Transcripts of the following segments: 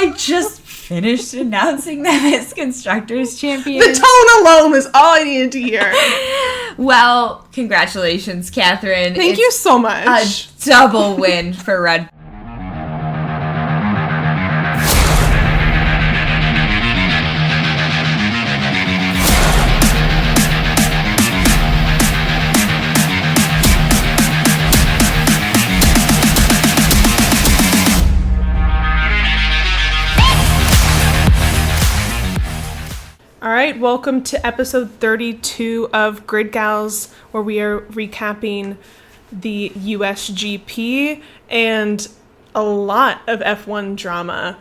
I just finished announcing them as Constructors Champions. The tone alone is all I needed to hear. Well, congratulations, Catherine. Thank you so much. A double win for Red Bull. All right, welcome to episode 32 of Grid Gals, where we are recapping the USGP and a lot of F1 drama.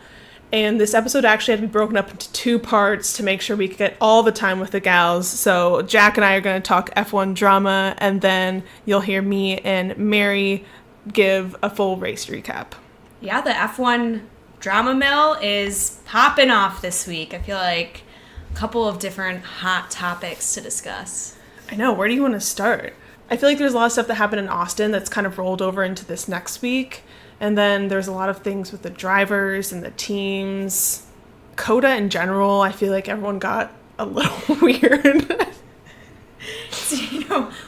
And this episode actually had to be broken up into two parts to make sure we could get all the time with the gals. So Jack and I are going to talk F1 drama, and then you'll hear me and Mary give a full race recap. Yeah, the F1 drama mill is popping off this week. I feel like couple of different hot topics to discuss. I know. Where do you want to start? I feel like there's a lot of stuff that happened in Austin that's kind of rolled over into this next week. And then there's a lot of things with the drivers and the teams. COTA in general, I feel like everyone got a little weird. So,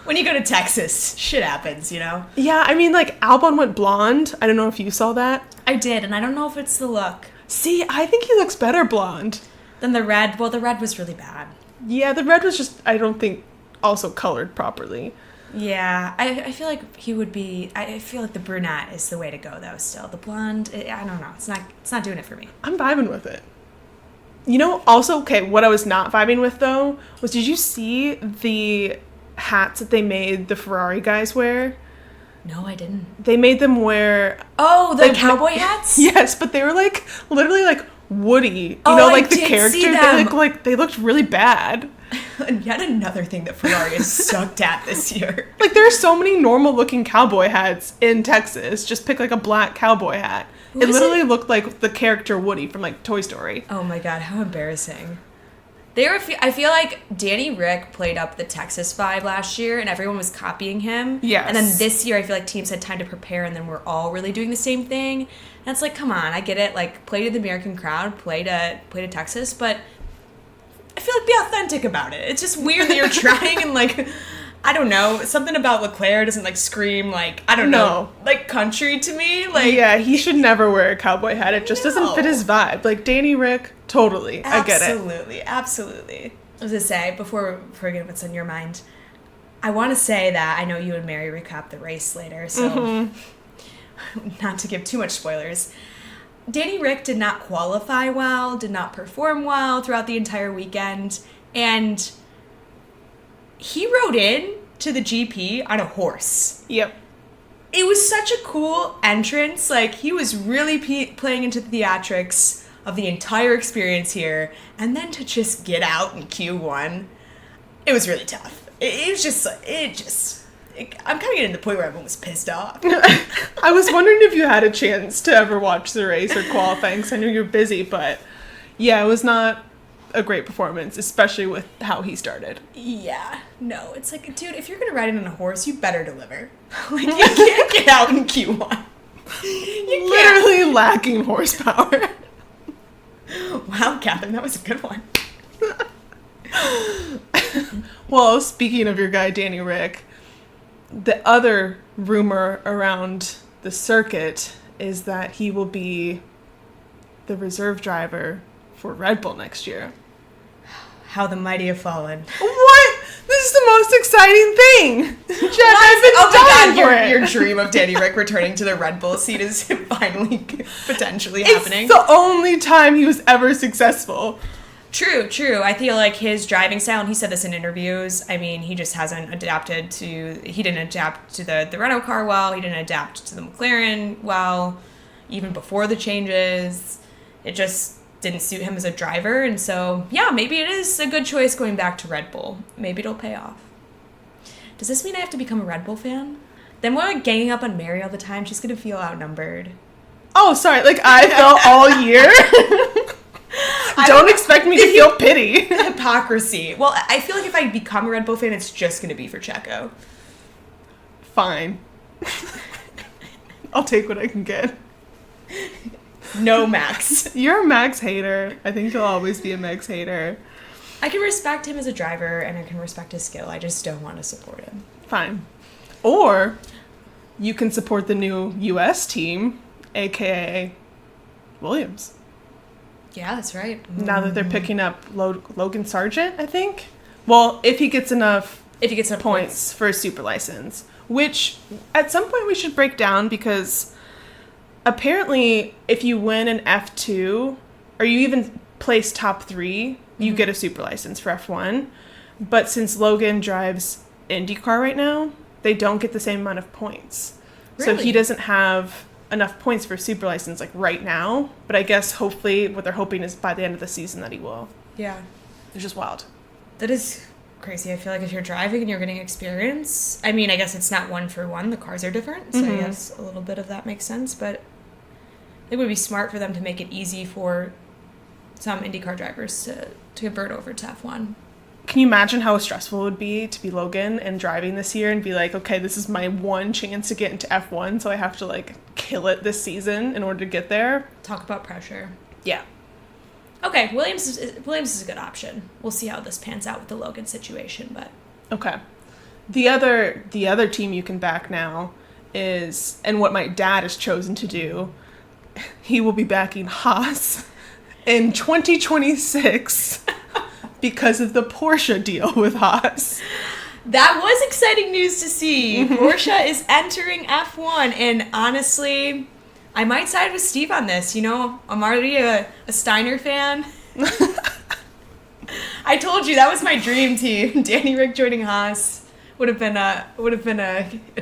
when you go to Texas, shit happens, Yeah, I mean, like, Albon went blonde. I don't know if you saw that. I did, and I don't know if it's the look. See, I think he looks better blonde. Then the red, well, the red was really bad. Yeah, the red was just, I don't think, also colored properly. Yeah, I feel like he would be, I feel like the brunette is the way to go, though, still. The blonde, I don't know, it's not doing it for me. I'm vibing with it. Also, okay, what I was not vibing with, though, was did you see the hats that they made the Ferrari guys wear? No, I didn't. They made them wear... Oh, the cowboy hats? Yes, but they were, like, literally, like, woody. I the character, they looked really bad. And yet another thing that Ferrari has sucked at this year. Like, there are so many normal-looking cowboy hats in Texas. Just pick, like, a black cowboy hat. It literally looked like the character Woody from, like, Toy Story. Oh, my God. How embarrassing. I feel like Danny Rick played up the Texas vibe last year, and everyone was copying him. Yes. And then this year, I feel like teams had time to prepare, and then we're all really doing the same thing. And it's like, come on, I get it. Like, play to the American crowd, play to Texas, but I feel like be authentic about it. It's just weird that you're trying and, like, I don't know, something about Leclerc doesn't, like, scream, like, I don't know, like, country to me. Like, yeah, he should never wear a cowboy hat. It just doesn't fit his vibe. Like, Danny Rick, totally. I get it. Absolutely. I was going to say, before we forget what's on your mind, I want to say that I know you and Mary recap the race later, so not to give too much spoilers. Danny Rick did not qualify well, did not perform well throughout the entire weekend, and he rode in to the GP on a horse. Yep. It was such a cool entrance. Like, he was really playing into the theatrics of the entire experience here, and then to just get out in Q1, it was really tough. I'm kind of getting to the point where everyone was pissed off. I was wondering if you had a chance to ever watch the race or qualifying, because I knew you were busy, but yeah, it was not a great performance, especially with how he started. Yeah, no, it's like, dude, if you're going to ride in on a horse, you better deliver. Like, you can't get out in Q1. Literally lacking horsepower. Wow, Catherine, that was a good one. Well, speaking of your guy, Danny Rick, the other rumor around the circuit is that he will be the reserve driver for Red Bull next year. How the mighty have fallen. What? This is the most exciting thing. Jack, I've been dying for it. Your dream of Danny Rick returning to the Red Bull seat is finally potentially happening. It's the only time he was ever successful. True. I feel like his driving style, and he said this in interviews, I mean, he just hasn't adapted to, he didn't adapt to the Renault car well, he didn't adapt to the McLaren well, even before the changes. It just didn't suit him as a driver, and so, yeah, maybe it is a good choice going back to Red Bull. Maybe it'll pay off. Does this mean I have to become a Red Bull fan? Then when I'm ganging up on Mary all the time, she's going to feel outnumbered. Oh, sorry, like I felt all year? Don't expect me to feel pity. Hypocrisy. Well, I feel like if I become a Red Bull fan, it's just going to be for Checo. Fine. I'll take what I can get. No Max. You're a Max hater. I think you'll always be a Max hater. I can respect him as a driver, and I can respect his skill. I just don't want to support him. Fine. Or you can support the new U.S. team, a.k.a. Williams. Yeah, that's right. Now that they're picking up Logan Sargent, I think. Well, if he gets enough points for a super license, which at some point we should break down, because apparently if you win an F2 or you even place top 3, you get a super license for F1. But since Logan drives IndyCar right now, they don't get the same amount of points. Really? So he doesn't have enough points for a super license like right now, but I guess hopefully what they're hoping is by the end of the season that he will. Yeah. It's just wild. That is crazy. I feel like if you're driving and you're getting experience, I mean, I guess it's not 1-for-1. The cars are different, so I guess a little bit of that makes sense, but it would be smart for them to make it easy for some IndyCar drivers to convert over to F1. Can you imagine how stressful it would be to be Logan and driving this year and be like, okay, this is my one chance to get into F1, so I have to like kill it this season in order to get there? Talk about pressure. Yeah. Okay, Williams is a good option. We'll see how this pans out with the Logan situation, but okay. The other team you can back now is, and what my dad has chosen to do, he will be backing Haas in 2026 because of the Porsche deal with Haas. That was exciting news to see. Porsche is entering F1, and honestly, I might side with Steve on this. You know, I'm already a Steiner fan. I told you that was my dream team. Danny Rick joining Haas would have been a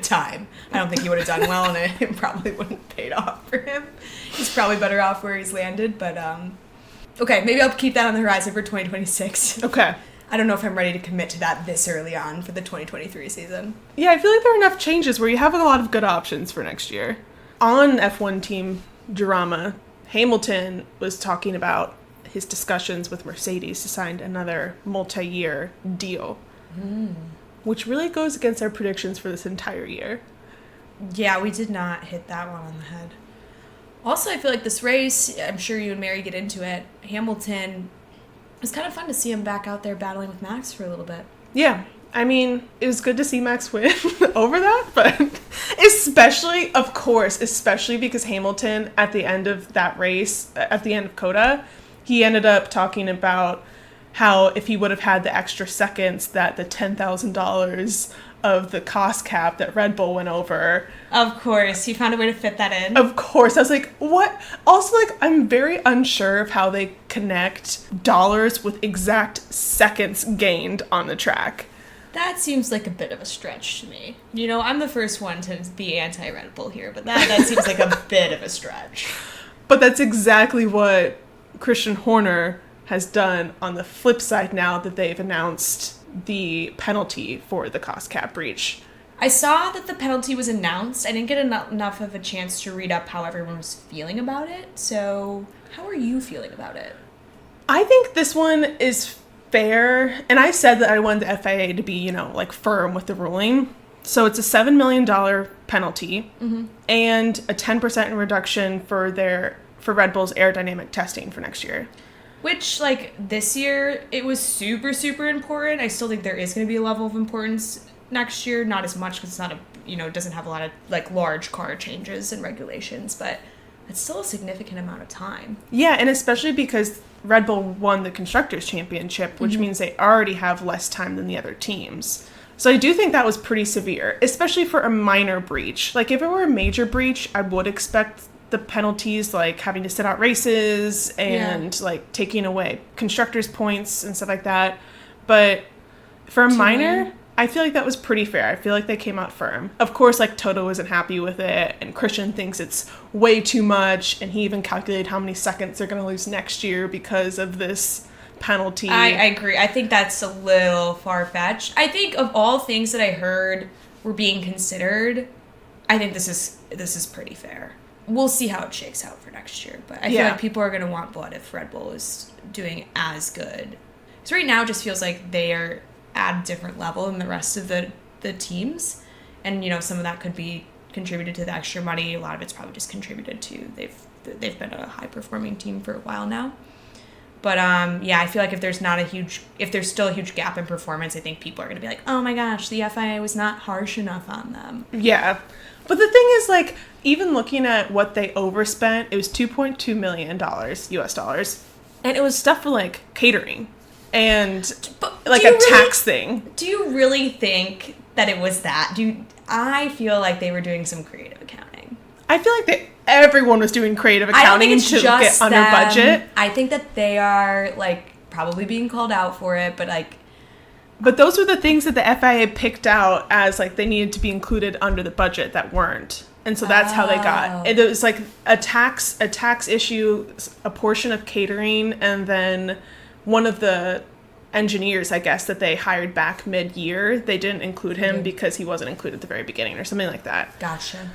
time. I don't think he would have done well, and it probably wouldn't have paid off for him. He's probably better off where he's landed, but okay, maybe I'll keep that on the horizon for 2026. Okay. I don't know if I'm ready to commit to that this early on for the 2023 season. Yeah, I feel like there are enough changes where you have a lot of good options for next year. On F1 team drama, Hamilton was talking about his discussions with Mercedes to sign another multi-year deal, which really goes against our predictions for this entire year. Yeah, we did not hit that one on the head. Also, I feel like this race, I'm sure you and Mary get into it, Hamilton, it was kind of fun to see him back out there battling with Max for a little bit. Yeah, I mean, it was good to see Max win over that, but especially because Hamilton, at the end of that race, at the end of COTA, he ended up talking about how if he would have had the extra seconds that the $10,000 of the cost cap that Red Bull went over. Of course, he found a way to fit that in. Of course. I was like, what? Also, like, I'm very unsure of how they connect dollars with exact seconds gained on the track. That seems like a bit of a stretch to me. You know, I'm the first one to be anti-Red Bull here, but that seems like a bit of a stretch. But that's exactly what Christian Horner has done on the flip side now that they've announced the penalty for the cost cap breach. I saw that the penalty was announced. I didn't get enough of a chance to read up how everyone was feeling about it. So how are you feeling about it? I think this one is fair. And I said that I wanted the FIA to be, you know, like firm with the ruling. So it's a $7 million penalty and a 10% reduction for Red Bull's aerodynamic testing for next year. Which, like, this year, it was super, super important. I still think there is going to be a level of importance next year. Not as much because it's not it doesn't have a lot of, like, large car changes and regulations. But it's still a significant amount of time. Yeah, and especially because Red Bull won the Constructors' Championship, which means they already have less time than the other teams. So I do think that was pretty severe, especially for a minor breach. Like, if it were a major breach, I would expect the penalties, like having to sit out races and like taking away constructors' points and stuff like that. But for a minor, I feel like that was pretty fair. I feel like they came out firm. Of course, like Toto wasn't happy with it, and Christian thinks it's way too much, and he even calculated how many seconds they're going to lose next year because of this penalty. I agree. I think that's a little far-fetched. I think of all things that I heard were being considered, I think this is pretty fair. We'll see how it shakes out for next year, but I feel like people are going to want blood if Red Bull is doing as good. So right now it just feels like they are at a different level than the rest of the teams, and you know, some of that could be contributed to the extra money. A lot of it's probably just contributed to they've they've been a high-performing team for a while now. But, I feel like if there's still a huge gap in performance, I think people are going to be like, oh my gosh, the FIA was not harsh enough on them. Yeah. But the thing is, like, even looking at what they overspent, it was $2.2 million US dollars. And it was stuff for, like, catering and, like, a tax thing. Do you really think that it was that? I feel like they were doing some creative accounting. I feel like everyone was doing creative accounting to get under budget. I think that they are, like, probably being called out for it, but, like... But those were the things that the FIA picked out as, like, they needed to be included under the budget that weren't. And so that's how they got it. It was, like, a tax issue, a portion of catering, and then one of the engineers, I guess, that they hired back mid-year, they didn't include him because he wasn't included at the very beginning or something like that. Gotcha.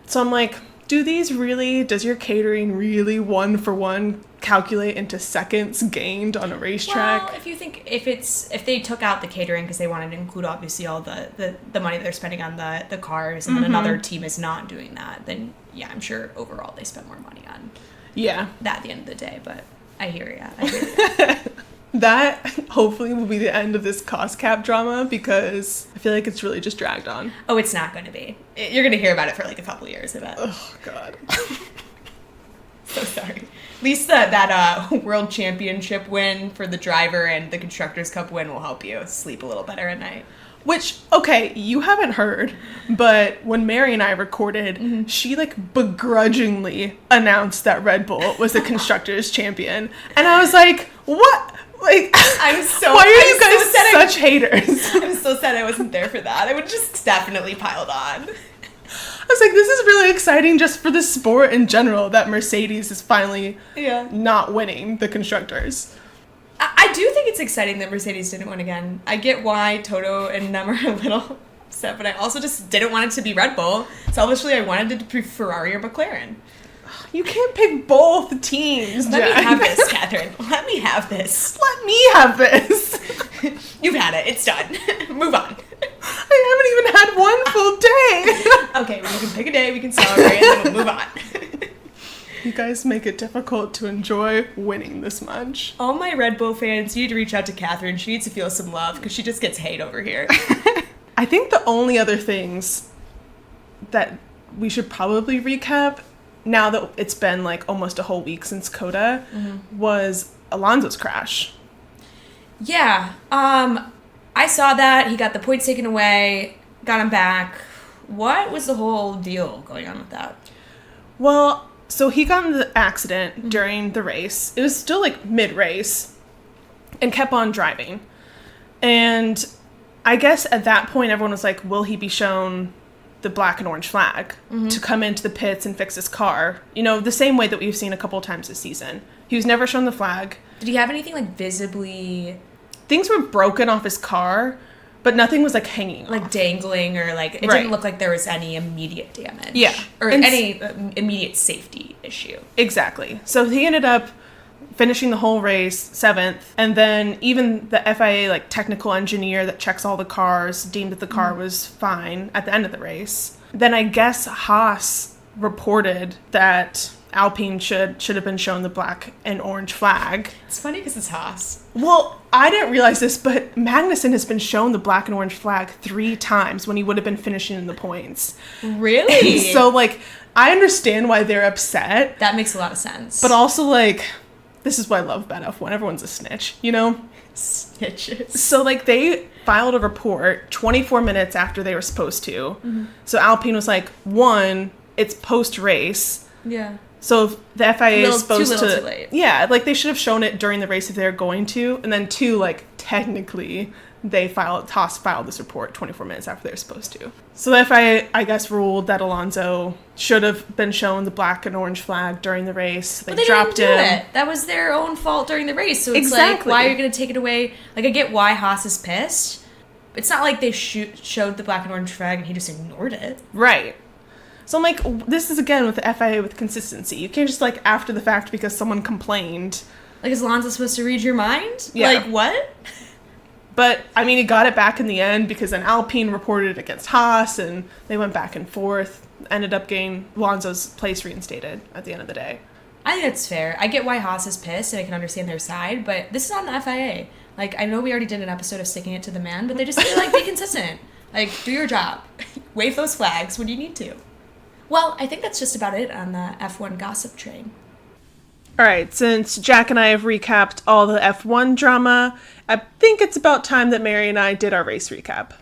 So I'm like, does your catering really one-for-one calculate into seconds gained on a racetrack? Well, if they took out the catering because they wanted to include obviously all the money they're spending on the cars, and then another team is not doing that, then yeah, I'm sure overall they spent more money on that at the end of the day. But I hear ya. That hopefully will be the end of this cost cap drama, because I feel like it's really just dragged on. Oh, it's not going to be. You're going to hear about it for like a couple of years, I bet. Oh, God. So sorry. At least that World Championship win for the driver and the Constructors' Cup win will help you sleep a little better at night. Which, okay, you haven't heard, but when Mary and I recorded, she, like, begrudgingly announced that Red Bull was the Constructors' Champion. And I was like, what? Like, why are you guys such haters? I'm so sad I wasn't there for that. I would just definitely piled on. I was like, this is really exciting just for the sport in general that Mercedes is finally not winning the Constructors. I do think it's exciting that Mercedes didn't win again. I get why Toto and them are a little upset, but I also just didn't want it to be Red Bull. Selfishly, I wanted it to be Ferrari or McLaren. You can't pick both teams, Let me have this, Catherine. Let me have this. Let me have this. You've had it. It's done. Move on. I haven't even had one full day. Okay, well, you can pick a day, we can celebrate, and then we'll move on. You guys make it difficult to enjoy winning this much. All my Red Bull fans, you need to reach out to Catherine. She needs to feel some love, because she just gets hate over here. I think the only other things that we should probably recap, now that it's been like almost a whole week since COTA, was Alonso's crash. Yeah. I saw that. He got the points taken away, got him back. What was the whole deal going on with that? Well, so he got in the accident during the race. It was still like mid-race and kept on driving. And I guess at that point, everyone was like, will he be shown the black and orange flag to come into the pits and fix his car? You know, the same way that we've seen a couple times this season. He was never shown the flag. Did he have anything like visibly... Things were broken off his car, but nothing was like hanging like off. Dangling, or like it didn't look like there was any immediate damage. Yeah. Or any immediate safety issue. Exactly. So he ended up finishing the whole race 7th, and then even the FIA like technical engineer that checks all the cars deemed that the car was fine at the end of the race. Then I guess Haas reported that Alpine should have been shown the black and orange flag. It's funny because it's Haas. Well, I didn't realize this, but Magnussen has been shown the black and orange flag 3 times when he would have been finishing in the points. Really? And so, like, I understand why they're upset. That makes a lot of sense. But also, like, this is why I love bad F1. Everyone's a snitch, you know? Snitches. So, like, they filed a report 24 minutes after they were supposed to. So Alpine was like, 1, it's post-race. Yeah. So the FIA is supposed too late. Yeah, like they should have shown it during the race if they were going to, and then 2, like technically Haas filed this report 24 minutes after they were supposed to. So the FIA, I guess, ruled that Alonso should have been shown the black and orange flag during the race. They dropped him. That was their own fault during the race. So it's like, why are you going to take it away? Like, I get why Haas is pissed. It's not like they showed the black and orange flag and he just ignored it. Right. So I'm like, this is again with the FIA with consistency. You can't just like after the fact because someone complained. Like, is Alonso supposed to read your mind? Yeah. Like, what? But, I mean, he got it back in the end because then Alpine reported it against Haas and they went back and forth. Ended up getting Alonso's place reinstated at the end of the day. I think that's fair. I get why Haas is pissed, and I can understand their side, but this is on the FIA. Like, I know we already did an episode of Sticking It to the Man, but they just need to, like, be consistent. Like, do your job. Wave those flags when you need to. Well, I think that's just about it on the F1 gossip train. All right, since Jack and I have recapped all the F1 drama, I think it's about time that Mary and I did our race recap.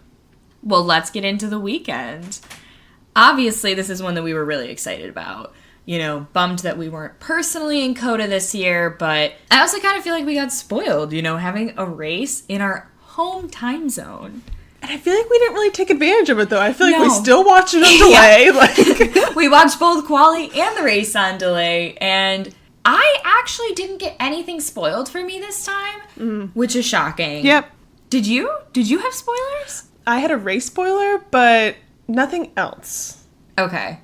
Well, let's get into the weekend. Obviously, this is one that we were really excited about. You know, bummed that we weren't personally in COTA this year, but I also kind of feel like we got spoiled, you know, having a race in our home time zone. And I feel like we didn't really take advantage of it, though. I feel like we No. still watched it on delay. Like, We watched both quali and the race on delay, and I actually didn't get anything spoiled for me this time, which is shocking. yep. Did you? Did you have spoilers? I had a race spoiler, but nothing else. Okay.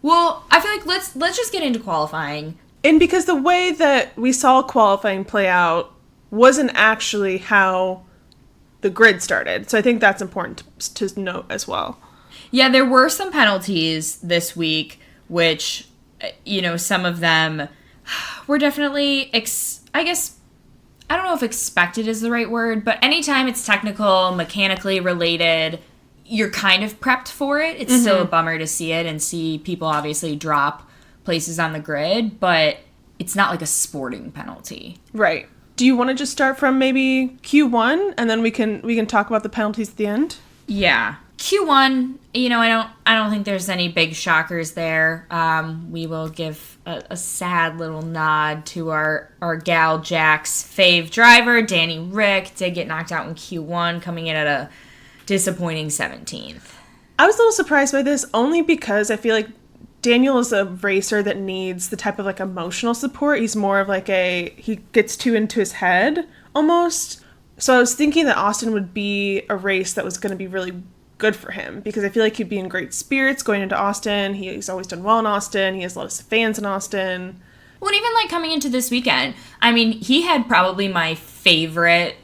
Well, I feel like let's just get into qualifying. And because the way that we saw qualifying play out wasn't actually how the grid started. So I think that's important to note as well. Yeah, there were some penalties this week, which, you know, some of them were definitely, I guess, I don't know if expected is the right word, but anytime it's technical, mechanically related, you're kind of prepped for it. It's still a bummer to see it and see people obviously drop places on the grid, but it's not like a sporting penalty. Right. Do you want to just start from maybe Q1 and then we can talk about the penalties at the end? Yeah. Q1, you know, I don't think there's any big shockers there. We will give a sad little nod to our gal Jack's fave driver, Danny Rick, did get knocked out in Q1, coming in at a disappointing 17th. I was a little surprised by this only because I feel like Daniel is a racer that needs the type of like emotional support. He's more of like he gets too into his head almost. So I was thinking that Austin would be a race that was going to be really good for him because I feel like he'd be in great spirits going into Austin. He's always done well in Austin. He has a lot of fans in Austin. Well, and even like coming into this weekend, I mean, he had probably my favorite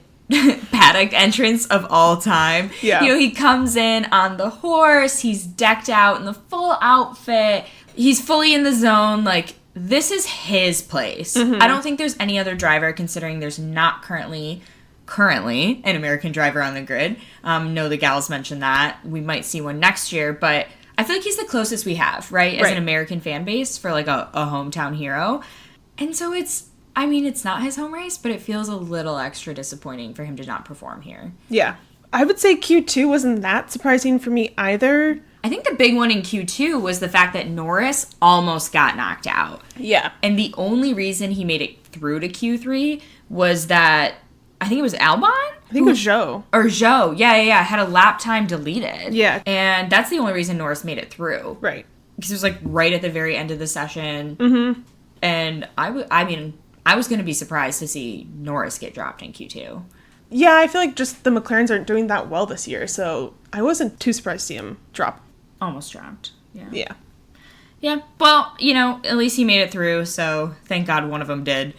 paddock entrance of all time. Yeah. You know, he comes in on the horse, he's decked out in the full outfit, he's fully in the zone, like, this is his place. I don't think there's any other driver, considering there's not currently an American driver on the grid. No, the gals mentioned that. We might see one next year, but I feel like he's the closest we have, right? As an American fan base for like a hometown hero. And so it's not his home race, but it feels a little extra disappointing for him to not perform here. Yeah. I would say Q2 wasn't that surprising for me either. I think the big one in Q2 was the fact that Norris almost got knocked out. Yeah. And the only reason he made it through to Q3 was that, I think it was Albon? I think it was Zhou. Or Zhou. Yeah. Had a lap time deleted. Yeah. And that's the only reason Norris made it through. Right. Because it was like right at the very end of the session. And I was going to be surprised to see Norris get dropped in Q2. Yeah, I feel like just the McLarens aren't doing that well this year, so I wasn't too surprised to see him drop. Almost dropped. Yeah. Yeah. Well, you know, at least he made it through, so thank God one of them did.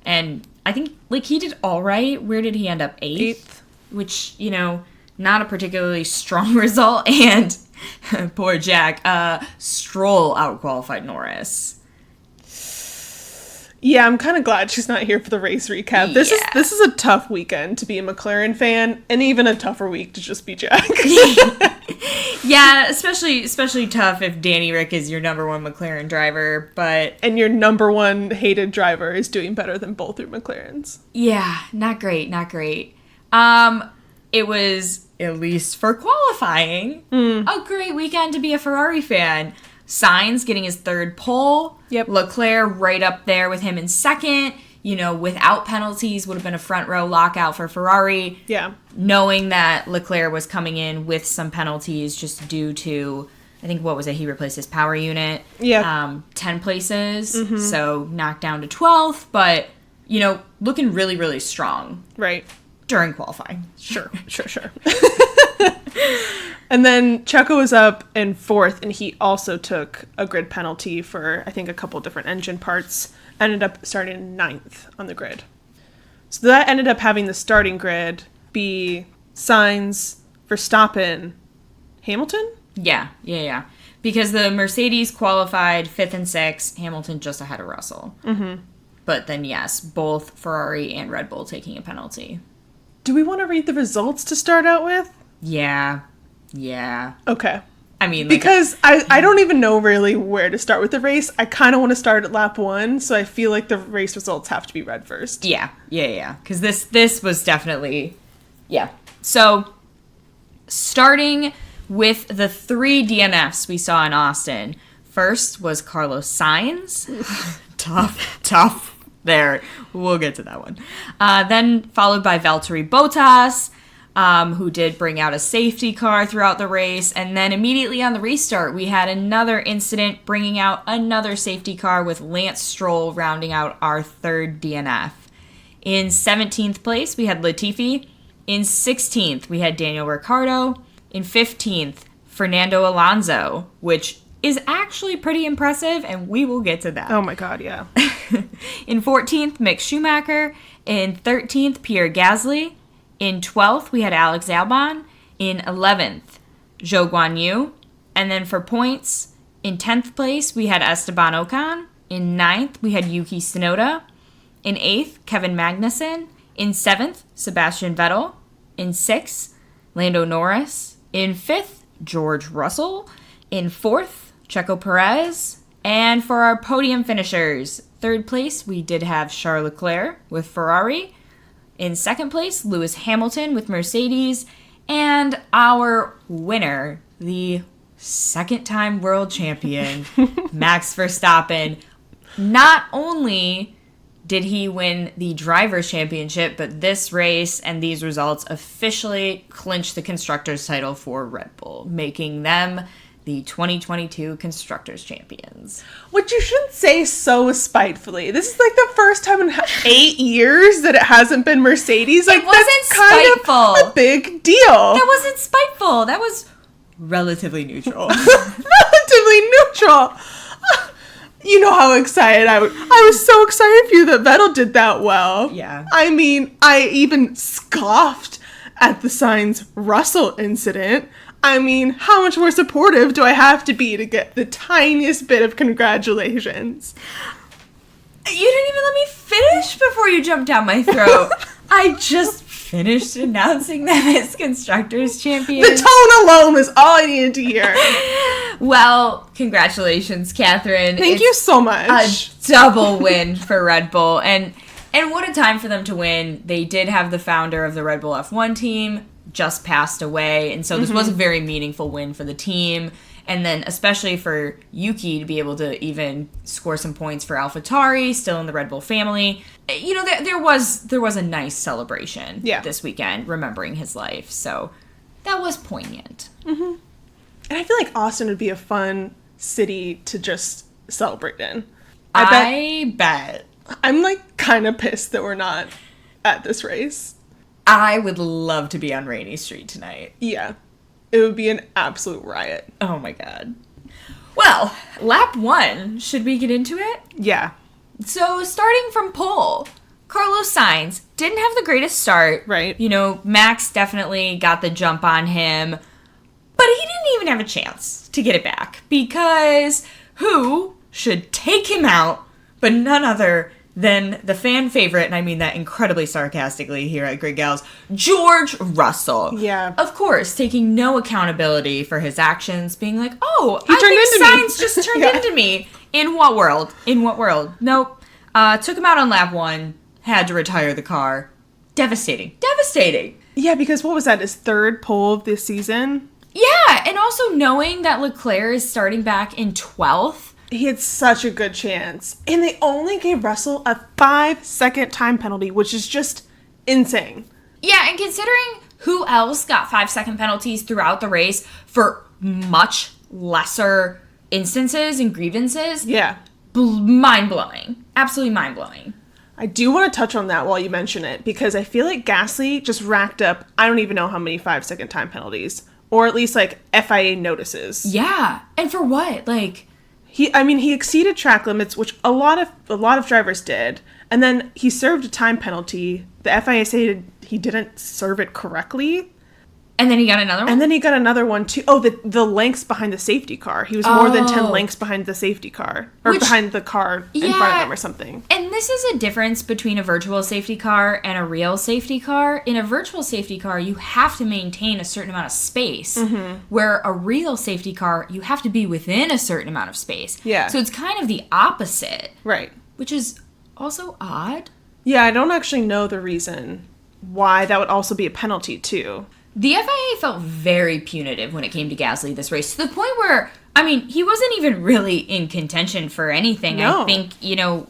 And I think, like, he did all right. Where did he end up? Eighth? Which, you know, not a particularly strong result. And poor Jack, Stroll outqualified Norris. Yeah, I'm kind of glad she's not here for the race recap. This is a tough weekend to be a McLaren fan, and even a tougher week to just be Jack. Yeah, especially tough if Danny Rick is your number one McLaren driver, but... And your number one hated driver is doing better than both your McLarens. Yeah, not great. It was, at least for qualifying, a great weekend to be a Ferrari fan. Sainz getting his third pole. Yep. Leclerc right up there with him in second. You know, without penalties, would have been a front row lockout for Ferrari. Yeah. Knowing that Leclerc was coming in with some penalties just due to, I think, what was it? He replaced his power unit. Yeah. 10 places. So knocked down to 12th. But, you know, looking really, really strong. Right. During qualifying. Sure. And then Checo was up in fourth, and he also took a grid penalty for, I think, a couple different engine parts. Ended up starting ninth on the grid. So that ended up having the starting grid be Sainz, Verstappen, Hamilton? Yeah. Because the Mercedes qualified 5th and 6th, Hamilton just ahead of Russell. Mm-hmm. But then, yes, both Ferrari and Red Bull taking a penalty. Do we want to read the results to start out with? Yeah. Okay. I mean, because I don't even know really where to start with the race. I kind of want to start at lap 1, so I feel like the race results have to be read first. Yeah. Because this was definitely, So, starting with the 3 DNFs we saw in Austin. First was Carlos Sainz. Tough. There. We'll get to that one. Then followed by Valtteri Bottas, who did bring out a safety car throughout the race. And then immediately on the restart, we had another incident bringing out another safety car with Lance Stroll rounding out our 3rd DNF. In 17th place, we had Latifi. In 16th, we had Daniel Ricciardo. In 15th, Fernando Alonso, which is actually pretty impressive, and we will get to that. Oh my god, yeah. In 14th, Mick Schumacher. In 13th, Pierre Gasly. In 12th, we had Alex Albon. In 11th, Zhou Guanyu. And then for points, in 10th place, we had Esteban Ocon. In 9th, we had Yuki Tsunoda. In 8th, Kevin Magnussen. In 7th, Sebastian Vettel. In 6th, Lando Norris. In 5th, George Russell. In 4th, Checo Perez. And for our podium finishers, 3rd place, we did have Charles Leclerc with Ferrari. In 2nd place, Lewis Hamilton with Mercedes. And our winner, the 2nd-time world champion, Max Verstappen. Not only did he win the Drivers' Championship, but this race and these results officially clinched the Constructors' title for Red Bull, making them the 2022 Constructors' Champions. Which you shouldn't say so spitefully. This is like the first time in 8 years that it hasn't been Mercedes. Like, it wasn't that's kind spiteful. of a big deal. That wasn't spiteful. That was relatively neutral. Relatively neutral. You know how excited I was so excited for you that Vettel did that well. Yeah. I mean, I even scoffed at the Sainz Russell incident. I mean, how much more supportive do I have to be to get the tiniest bit of congratulations? You didn't even let me finish before you jumped down my throat. I just finished announcing them as Constructors' Champions. The tone alone was all I needed to hear. Well, congratulations, Catherine. Thank you so much. A double win for Red Bull. And what a time for them to win. They did have the founder of the Red Bull F1 team just passed away. And so this was a very meaningful win for the team. And then especially for Yuki to be able to even score some points for AlphaTauri, still in the Red Bull family. You know, there was a nice celebration this weekend, remembering his life. So that was poignant. Mm-hmm. And I feel like Austin would be a fun city to just celebrate in. I bet. I'm like kind of pissed that we're not at this race. I would love to be on Rainy Street tonight. Yeah. It would be an absolute riot. Oh my god. Well, lap 1, should we get into it? Yeah. So, starting from pole, Carlos Sainz didn't have the greatest start. Right. You know, Max definitely got the jump on him, but he didn't even have a chance to get it back because who should take him out but none other than the fan favorite, and I mean that incredibly sarcastically here at Grid Gals, George Russell. Yeah. Of course, taking no accountability for his actions, being like, oh, I think Sainz just turned into me. In what world? Nope. Took him out on lap 1, had to retire the car. Devastating. Yeah, because what was that, his 3rd pole of this season? Yeah, and also knowing that Leclerc is starting back in 12th. He had such a good chance. And they only gave Russell a 5-second time penalty, which is just insane. Yeah, and considering who else got 5-second penalties throughout the race for much lesser instances and grievances. Yeah. Mind-blowing. Absolutely mind-blowing. I do want to touch on that while you mention it, because I feel like Gasly just racked up, I don't even know how many 5-second time penalties. Or at least, like, FIA notices. Yeah. And for what? Like... He exceeded track limits, which a lot of drivers did, and then he served a time penalty. The FIA said he didn't serve it correctly. And then he got another one? And then he got another one, too. Oh, the lengths behind the safety car. He was more than 10 lengths behind the safety car. Or behind the car in front of them or something. And this is a difference between a virtual safety car and a real safety car. In a virtual safety car, you have to maintain a certain amount of space. Where a real safety car, you have to be within a certain amount of space. Yeah. So it's kind of the opposite. Right. Which is also odd. Yeah, I don't actually know the reason why that would also be a penalty, too. The FIA felt very punitive when it came to Gasly this race, to the point where, I mean, he wasn't even really in contention for anything. No. I think,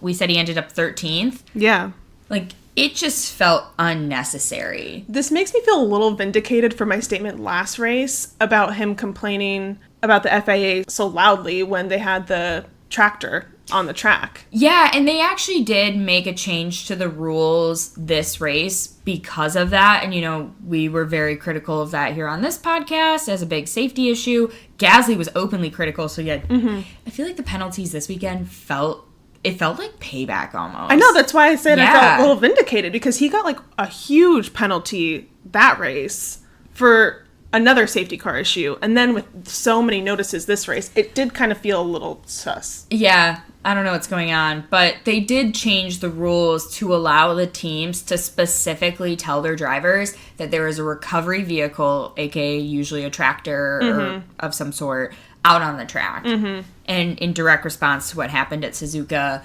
we said he ended up 13th. Yeah. Like, it just felt unnecessary. This makes me feel a little vindicated for my statement last race about him complaining about the FIA so loudly when they had the tractor on the track. Yeah, and they actually did make a change to the rules this race because of that. And, we were very critical of that here on this podcast as a big safety issue. Gasly was openly critical. So, yeah, I feel like the penalties this weekend felt like payback almost. I know, that's why I said I felt Yeah. a little vindicated, because he got, a huge penalty that race for another safety car issue. And then with so many notices this race, it did kind of feel a little sus. Yeah, I don't know what's going on, but they did change the rules to allow the teams to specifically tell their drivers that there is a recovery vehicle, aka usually a tractor or of some sort, out on the track. And in direct response to what happened at Suzuka,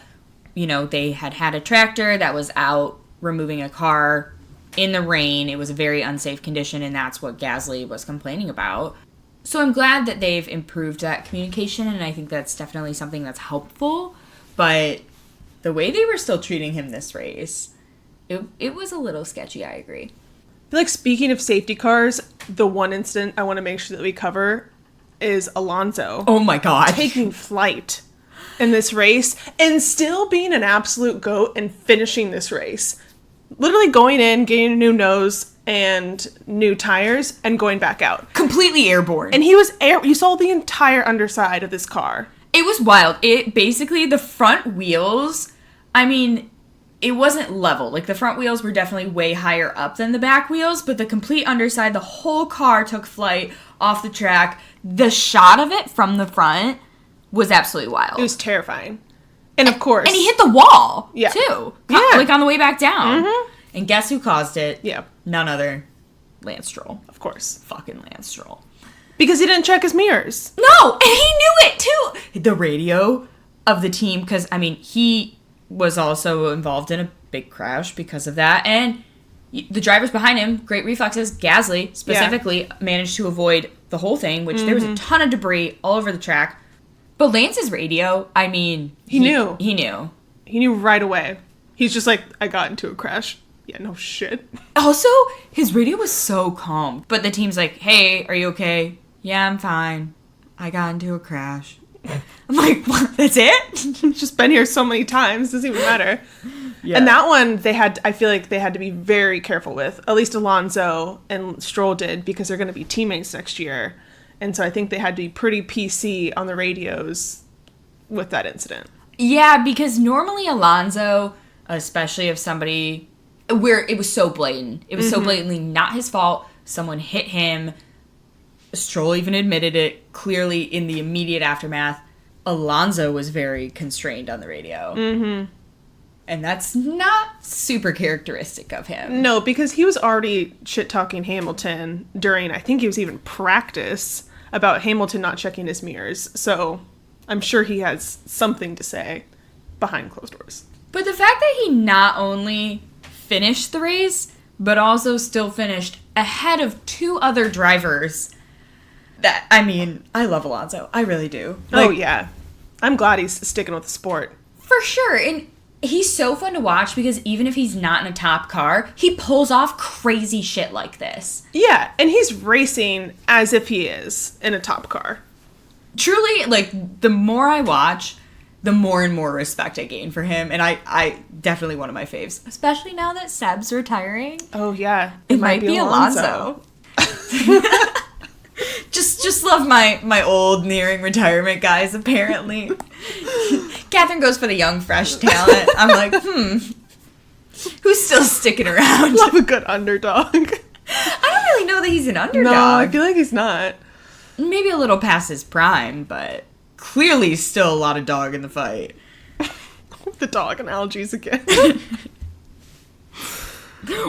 they had a tractor that was out removing a car in the rain. It was a very unsafe condition, and that's what Gasly was complaining about. So I'm glad that they've improved that communication, and I think that's definitely something that's helpful. But the way they were still treating him this race, it was a little sketchy, I agree. I feel like, speaking of safety cars, the one incident I want to make sure that we cover is Alonso. Oh my god. Taking flight in this race and still being an absolute goat and finishing this race. Literally going in, getting a new nose and new tires, and going back out. Completely airborne. And he was you saw the entire underside of this car. It was wild. It basically, the front wheels, I mean, it wasn't level. Like, the front wheels were definitely way higher up than the back wheels, but the complete underside, the whole car took flight off the track. The shot of it from the front was absolutely wild. It was terrifying. And of course. And he hit the wall, Yeah. too. Yeah. Like, on the way back down. And guess who caused it? Yeah. None other. Lance Stroll. Of course. Fucking Lance Stroll. Because he didn't check his mirrors. No! And he knew it, too! The radio of the team, because, I mean, he was also involved in a big crash because of that. And the drivers behind him, great reflexes. Gasly, specifically, managed to avoid the whole thing, which there was a ton of debris all over the track. But Lance's radio, I mean... He knew. He knew. He knew right away. He's just like, I got into a crash. Yeah, no shit. Also, his radio was so calm. But the team's like, hey, are you okay? Yeah, I'm fine. I got into a crash. I'm like, what? That's it? He's just been here so many times. Doesn't even matter. Yeah. And that one, I feel like they had to be very careful with. At least Alonso and Stroll did, because they're going to be teammates next year. And so I think they had to be pretty PC on the radios with that incident. Yeah, because normally Alonso, especially if somebody... where it was so blatant. It was so blatantly not his fault. Someone hit him. Stroll even admitted it clearly in the immediate aftermath. Alonso was very constrained on the radio. And that's not super characteristic of him. No, because he was already shit-talking Hamilton during, I think he was even practice, about Hamilton not checking his mirrors. So I'm sure he has something to say behind closed doors. But the fact that he not only finished the race, but also still finished ahead of two other drivers. That, I mean, I love Alonso. I really do. Oh, yeah. I'm glad he's sticking with the sport. For sure. And he's so fun to watch because even if he's not in a top car, he pulls off crazy shit like this. Yeah, and he's racing as if he is in a top car. Truly, like, the more I watch, the more and more respect I gain for him. And I definitely one of my faves. Especially now that Seb's retiring. Oh, yeah. It might be Alonso. Just love my old nearing retirement guys, apparently. Catherine goes for the young, fresh talent. I'm like, who's still sticking around? Love a good underdog. I don't really know that he's an underdog. No, I feel like he's not. Maybe a little past his prime, but clearly still a lot of dog in the fight. The dog analogies again.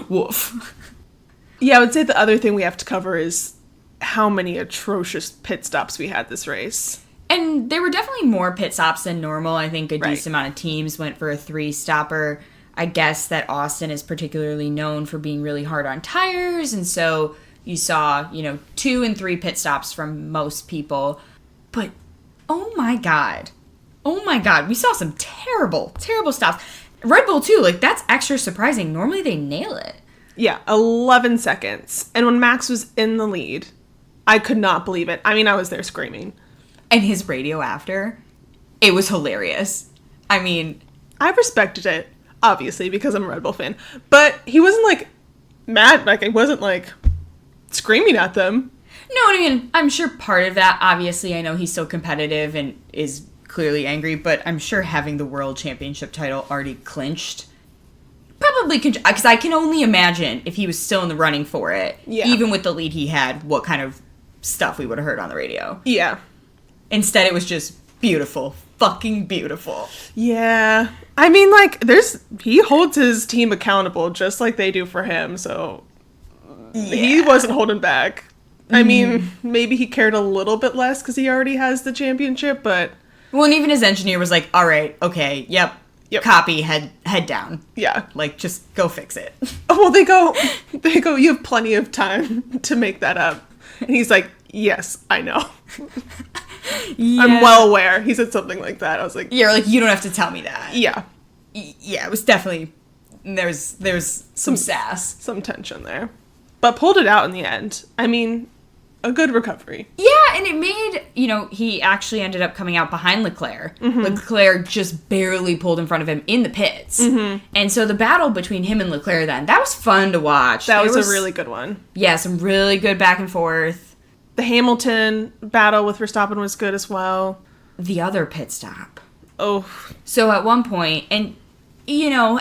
Woof. Yeah, I would say the other thing we have to cover is how many atrocious pit stops we had this race. And there were definitely more pit stops than normal. I think a Right. decent amount of teams went for a 3-stopper. I guess that Austin is particularly known for being really hard on tires, and so you saw, 2 and 3 pit stops from most people. But, oh my god, we saw some terrible, terrible stops. Red Bull too, that's extra surprising. Normally they nail it. Yeah, 11 seconds. And when Max was in the lead, I could not believe it. I mean, I was there screaming. And his radio after, it was hilarious. I mean, I respected it, obviously, because I'm a Red Bull fan. But he wasn't, mad. He wasn't, screaming at them. no, I mean, I'm sure part of that, obviously, I know he's so competitive and is clearly angry, but I'm sure having the world championship title already clinched, probably, because I can only imagine if he was still in the running for it, Yeah. even with the lead he had, what kind of stuff we would have heard on the radio. Yeah. Instead, it was just beautiful. Fucking beautiful. Yeah. I mean, he holds his team accountable just like they do for him, so he wasn't holding back. I mean, maybe he cared a little bit less because he already has the championship, but... Well, and even his engineer was like, all right, okay, yep. Copy, head down. Yeah. Just go fix it. Well, they go, you have plenty of time to make that up. And he's like, yes, I know. Yeah. I'm well aware. He said something like that. I was like... Yeah, you don't have to tell me that. Yeah. Yeah, it was definitely... There's some sass. Some tension there. But pulled it out in the end. I mean, a good recovery. Yeah, and it made, he actually ended up coming out behind Leclerc. Mm-hmm. Leclerc just barely pulled in front of him in the pits. Mm-hmm. And so the battle between him and Leclerc then, that was fun to watch. That was a really good one. Yeah, some really good back and forth. The Hamilton battle with Verstappen was good as well. The other pit stop. Oh. So at one point, and,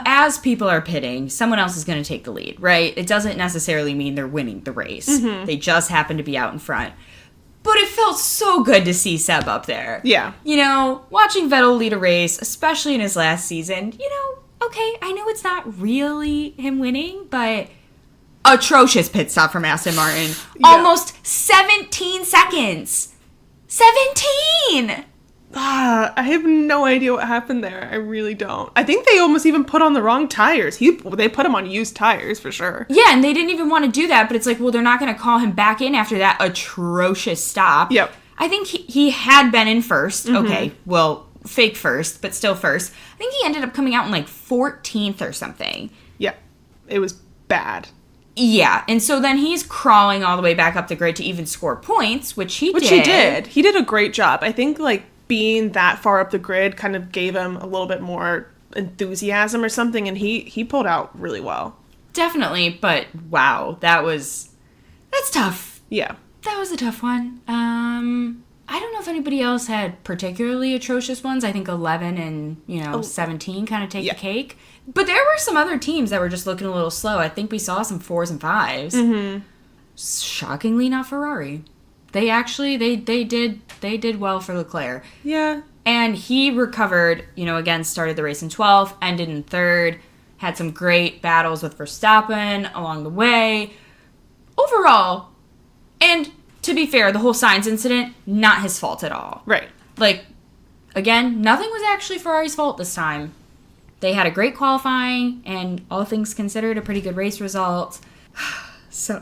as people are pitting, someone else is going to take the lead, right? It doesn't necessarily mean they're winning the race. Mm-hmm. They just happen to be out in front. But it felt so good to see Seb up there. Yeah. Watching Vettel lead a race, especially in his last season, okay, I know it's not really him winning, but atrocious pit stop from Aston Martin. Yeah. Almost 17 seconds. 17! I have no idea what happened there. I really don't. I think they almost even put on the wrong tires. They put him on used tires for sure. Yeah, and they didn't even want to do that, but it's like, well, they're not going to call him back in after that atrocious stop. Yep. I think he had been in first. Mm-hmm. Okay, well, fake first, but still first. I think he ended up coming out in 14th or something. Yeah, it was bad. Yeah, and so then he's crawling all the way back up the grid to even score points, which he did. Which he did. He did a great job. I think, being that far up the grid kind of gave him a little bit more enthusiasm or something, and he pulled out really well. Definitely, but wow, that's tough. Yeah. That was a tough one. I don't know if anybody else had particularly atrocious ones. I think 11 and, 17 kind of take the cake. But there were some other teams that were just looking a little slow. I think we saw some 4s and 5s. Mm-hmm. Shockingly not Ferrari. They actually, they did well for Leclerc. Yeah. And he recovered, again, started the race in 12th, ended in 3rd, had some great battles with Verstappen along the way. Overall, and to be fair, the whole Sainz incident, not his fault at all. Right. Again, nothing was actually Ferrari's fault this time. They had a great qualifying, and all things considered, a pretty good race result. So,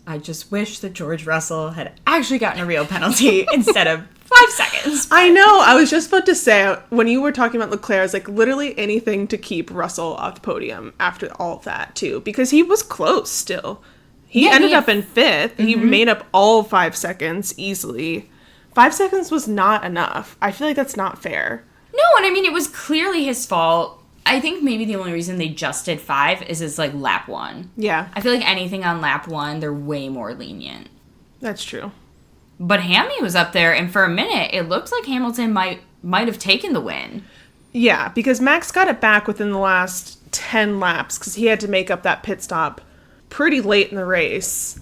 I just wish that George Russell had actually gotten a real penalty instead of 5 seconds. I know. I was just about to say, when you were talking about Leclerc, I was like, literally anything to keep Russell off the podium after all that, too. Because he was close still. He ended up in 5th. Mm-hmm. He made up all 5 seconds easily. 5 seconds was not enough. I feel like that's not fair. No, and I mean, it was clearly his fault. I think maybe the only reason they just did 5 is lap 1. Yeah. I feel like anything on lap 1, they're way more lenient. That's true. But Hammy was up there, and for a minute, it looked like Hamilton might have taken the win. Yeah, because Max got it back within the last 10 laps, because he had to make up that pit stop pretty late in the race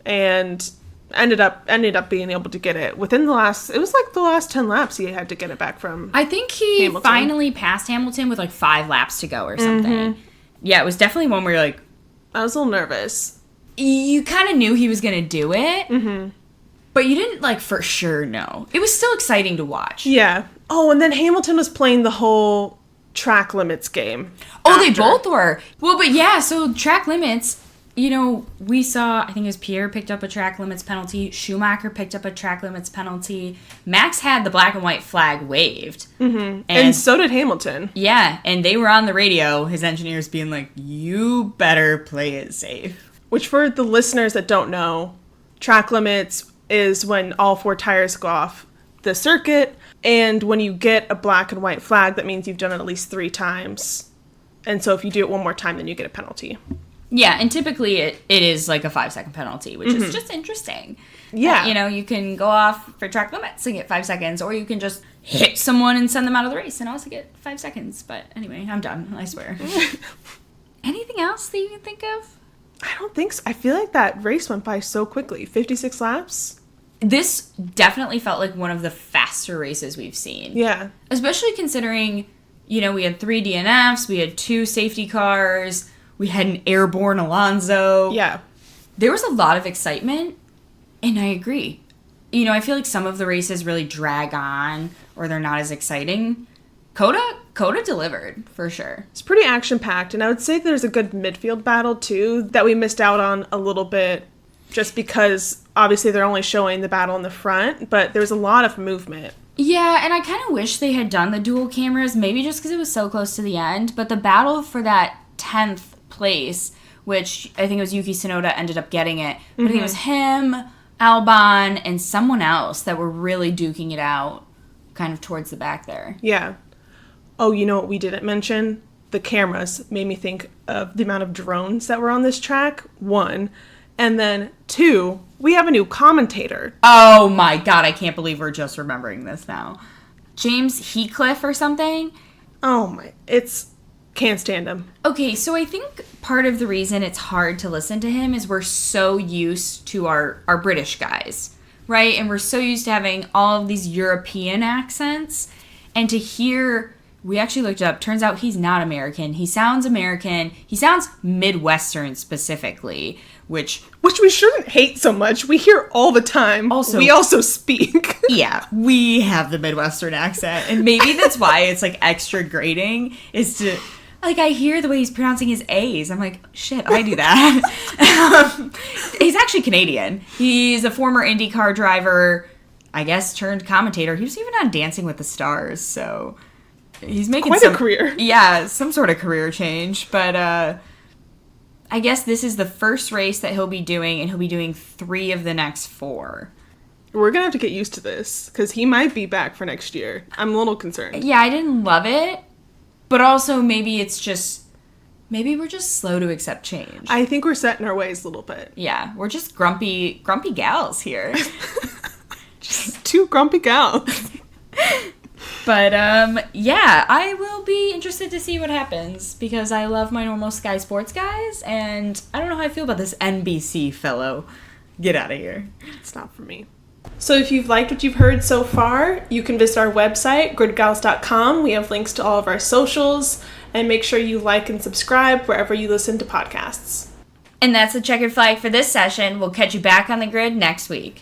and ended up being able to get it within the last 10 laps he had to get it back from I think he Hamilton. finally passed Hamilton with like 5 laps to go or something. Yeah, it was definitely one where you're like, I was a little nervous. you kind of knew he was going to do it, but you didn't like for sure know. It was still exciting to watch. Yeah. Oh, and then Hamilton was playing the whole track limits game. Oh, they both were. Well, but yeah, so track limits, you know, we saw, I think it was Pierre picked up a track limits penalty. Schumacher picked up a track limits penalty. Max had the black and white flag waved. And so did Hamilton. Yeah, and they were on the radio, his engineers being like, you better play it safe. Which, for the listeners that don't know, track limits is when all 4 tires go off the circuit. And when you get a black and white flag, that means you've done it at least 3 times. And so if you do it one more time, then you get a penalty. Yeah, and typically it is like a 5-second penalty, which is just interesting. Yeah. You know, you can go off for track limits and get 5 seconds, or you can just hit someone and send them out of the race and also get 5 seconds. But anyway, I'm done, I swear. Anything else that you can think of? I don't think so. I feel like that race went by so quickly. 56 laps? This definitely felt like one of the faster races we've seen. Yeah. Especially considering, you know, we had 3 DNFs, we had 2 safety cars, we had an airborne Alonso. Yeah. There was a lot of excitement, and I agree. You know, I feel like some of the races really drag on, or they're not as exciting. COTA delivered, for sure. It's pretty action-packed, and I would say there's a good midfield battle, too, that we missed out on a little bit, just because, obviously, they're only showing the battle in the front, but there's a lot of movement. Yeah, and I kind of wish they had done the dual cameras, maybe just because it was so close to the end, but the battle for that 10th place, which I think it was Yuki Tsunoda ended up getting it, but I think it was him, Albon, and someone else that were really duking it out kind of towards the back there. Yeah. Oh, you know what we didn't mention? The cameras made me think of the amount of drones that were on this track, 1. And then 2, we have a new commentator. Oh my god, I can't believe we're just remembering this now. James Heathcliff or something? Oh my, can't stand him. Okay, so I think part of the reason it's hard to listen to him is we're so used to our British guys, right? And we're so used to having all of these European accents. And to hear, we actually looked it up, turns out he's not American. He sounds American. He sounds Midwestern specifically, which we shouldn't hate so much. We hear all the time. Also, we also speak. Yeah, we have the Midwestern accent. And maybe that's why it's like extra grating, is to, like, I hear the way he's pronouncing his A's. I'm like, shit, I do that. He's actually Canadian. He's a former IndyCar driver, I guess, turned commentator. He was even on Dancing with the Stars, so he's making quite a career. Yeah, some sort of career change. But I guess this is the first race that he'll be doing, and he'll be doing 3 of the next 4. We're going to have to get used to this, because he might be back for next year. I'm a little concerned. Yeah, I didn't love it, but also maybe we're just slow to accept change. I think we're set in our ways a little bit. Yeah, we're just grumpy gals here. Just 2 grumpy gals. But, yeah, I will be interested to see what happens, because I love my normal Sky Sports guys, and I don't know how I feel about this NBC fellow. Get out of here. It's not for me. So if you've liked what you've heard so far, you can visit our website, gridgals.com. We have links to all of our socials, and make sure you like and subscribe wherever you listen to podcasts. And that's the checkered flag for this session. We'll catch you back on the grid next week.